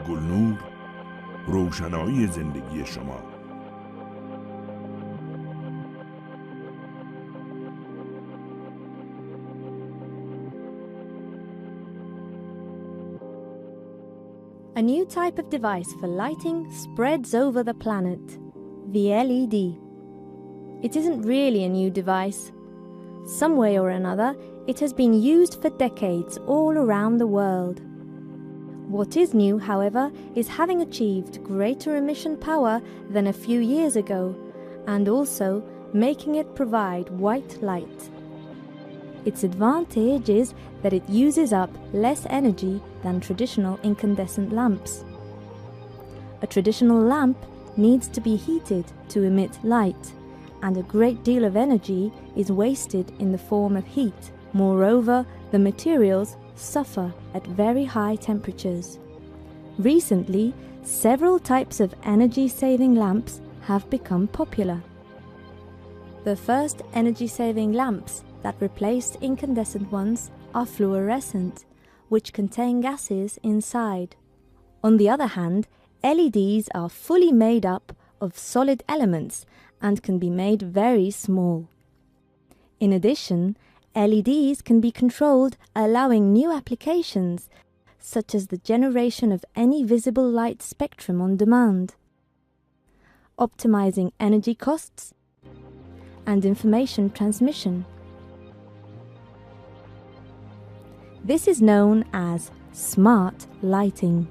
گلنور، روشنایی زندگی شما. A new type of device for lighting spreads over the planet, the LED. It isn't really a new device. Some way or another, it has been used for decades all around the world. What is new, however, is having achieved greater emission power than a few years ago, and also making it provide white light. Its advantage is that it uses up less energy than traditional incandescent lamps. A traditional lamp needs to be heated to emit light, and a great deal of energy is wasted in the form of heat. Moreover, the materials suffer at very high temperatures. Recently, several types of energy-saving lamps have become popular. The first energy-saving lamps that replaced incandescent ones are fluorescent, which contain gases inside. On the other hand, LEDs are fully made up of solid elements and can be made very small. In addition, LEDs can be controlled, allowing new applications, such as the generation of any visible light spectrum on demand, optimizing energy costs, and information transmission. This is known as smart lighting.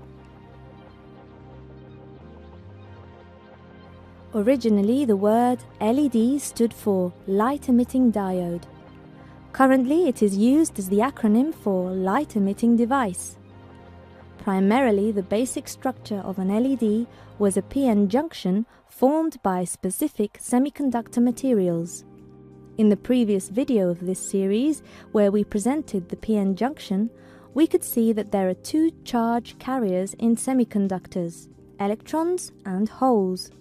Originally, the word LED stood for light-emitting diode. Currently, it is used as the acronym for light-emitting device. Primarily, the basic structure of an LED was a PN junction formed by specific semiconductor materials. In the previous video of this series, where we presented the PN junction, we could see that there are two charge carriers in semiconductors, electrons and holes.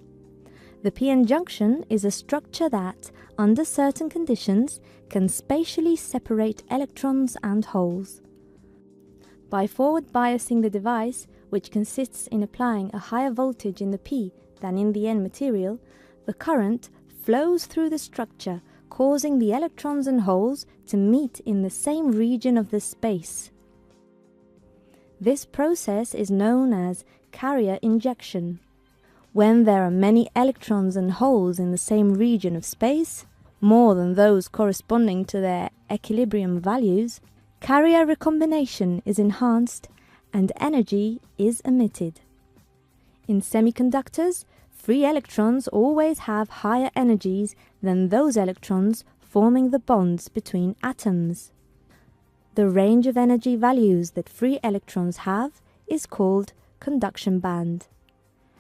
The PN junction is a structure that, under certain conditions, can spatially separate electrons and holes. By forward biasing the device, which consists in applying a higher voltage in the P than in the N material, the current flows through the structure, causing the electrons and holes to meet in the same region of the space. This process is known as carrier injection. When there are many electrons and holes in the same region of space, more than those corresponding to their equilibrium values, carrier recombination is enhanced and energy is emitted. In semiconductors, free electrons always have higher energies than those electrons forming the bonds between atoms. The range of energy values that free electrons have is called conduction band,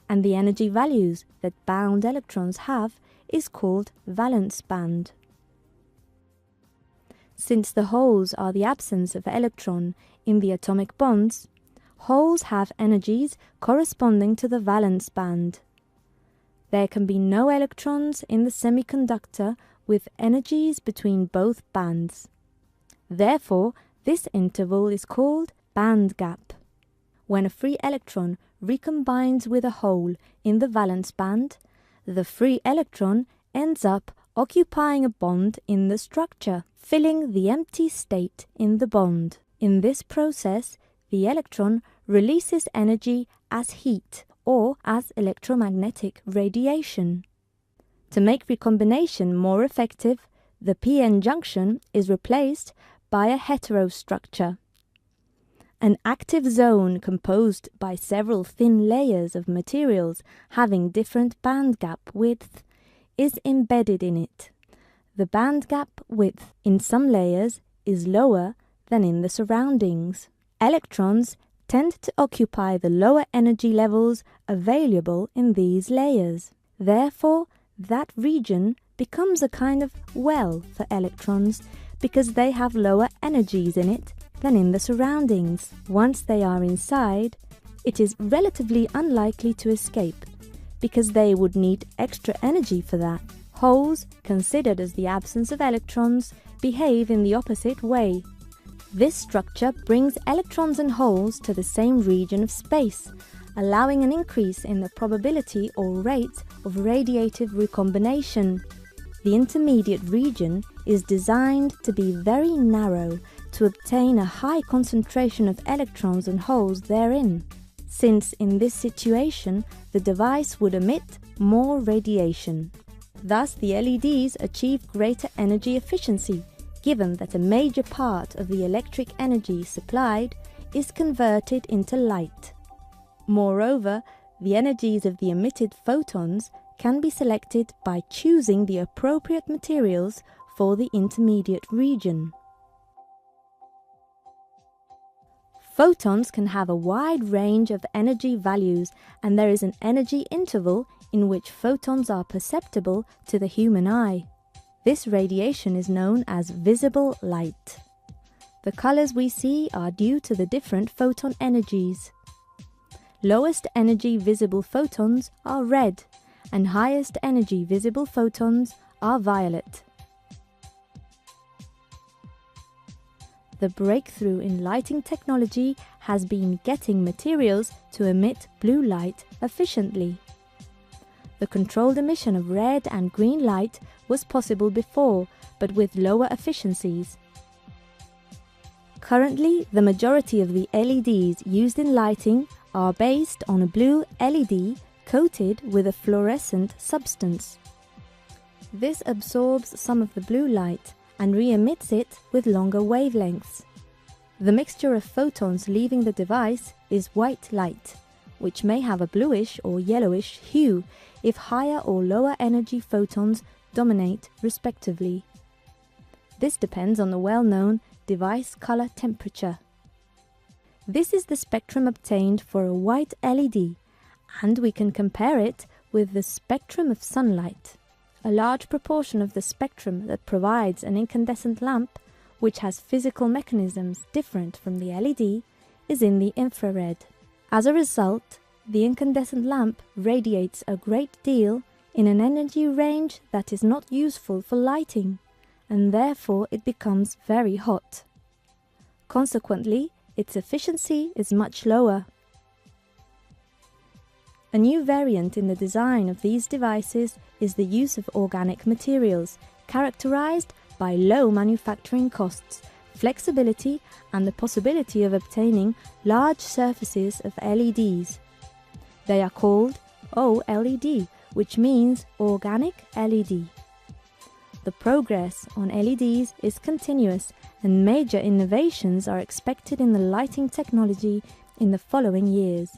and the energy values that bound electrons have is called valence band. Since the holes are the absence of electron in the atomic bonds, holes have energies corresponding to the valence band. There can be no electrons in the semiconductor with energies between both bands. Therefore, this interval is called band gap. When a free electron recombines with a hole in the valence band, the free electron ends up occupying a bond in the structure, filling the empty state in the bond. In this process, the electron releases energy as heat or as electromagnetic radiation. To make recombination more effective, the PN junction is replaced by a heterostructure. An active zone composed by several thin layers of materials having different band gap width is embedded in it. The band gap width in some layers is lower than in the surroundings. Electrons tend to occupy the lower energy levels available in these layers. Therefore, that region becomes a kind of well for electrons because they have lower energies in it than in the surroundings. Once they are inside, it is relatively unlikely to escape because they would need extra energy for that. Holes, considered as the absence of electrons, behave in the opposite way. This structure brings electrons and holes to the same region of space, allowing an increase in the probability or rate of radiative recombination. The intermediate region is designed to be very narrow to obtain a high concentration of electrons and holes therein, since in this situation the device would emit more radiation. Thus, the LEDs achieve greater energy efficiency, given that a major part of the electric energy supplied is converted into light. Moreover, the energies of the emitted photons can be selected by choosing the appropriate materials for the intermediate region. Photons can have a wide range of energy values, and there is an energy interval in which photons are perceptible to the human eye. This radiation is known as visible light. The colors we see are due to the different photon energies. Lowest energy visible photons are red, and highest energy visible photons are violet. The breakthrough in lighting technology has been getting materials to emit blue light efficiently. The controlled emission of red and green light was possible before, but with lower efficiencies. Currently, the majority of the LEDs used in lighting are based on a blue LED coated with a fluorescent substance. This absorbs some of the blue light and re-emits it with longer wavelengths. The mixture of photons leaving the device is white light, which may have a bluish or yellowish hue if higher or lower energy photons dominate respectively. This depends on the well-known device color temperature. This is the spectrum obtained for a white LED, and we can compare it with the spectrum of sunlight. A large proportion of the spectrum that provides an incandescent lamp, which has physical mechanisms different from the LED, is in the infrared. As a result, the incandescent lamp radiates a great deal in an energy range that is not useful for lighting, and therefore it becomes very hot. Consequently, its efficiency is much lower. A new variant in the design of these devices is the use of organic materials, characterized by low manufacturing costs, flexibility, and the possibility of obtaining large surfaces of LEDs. They are called OLED, which means organic LED. The progress on LEDs is continuous, and major innovations are expected in the lighting technology in the following years.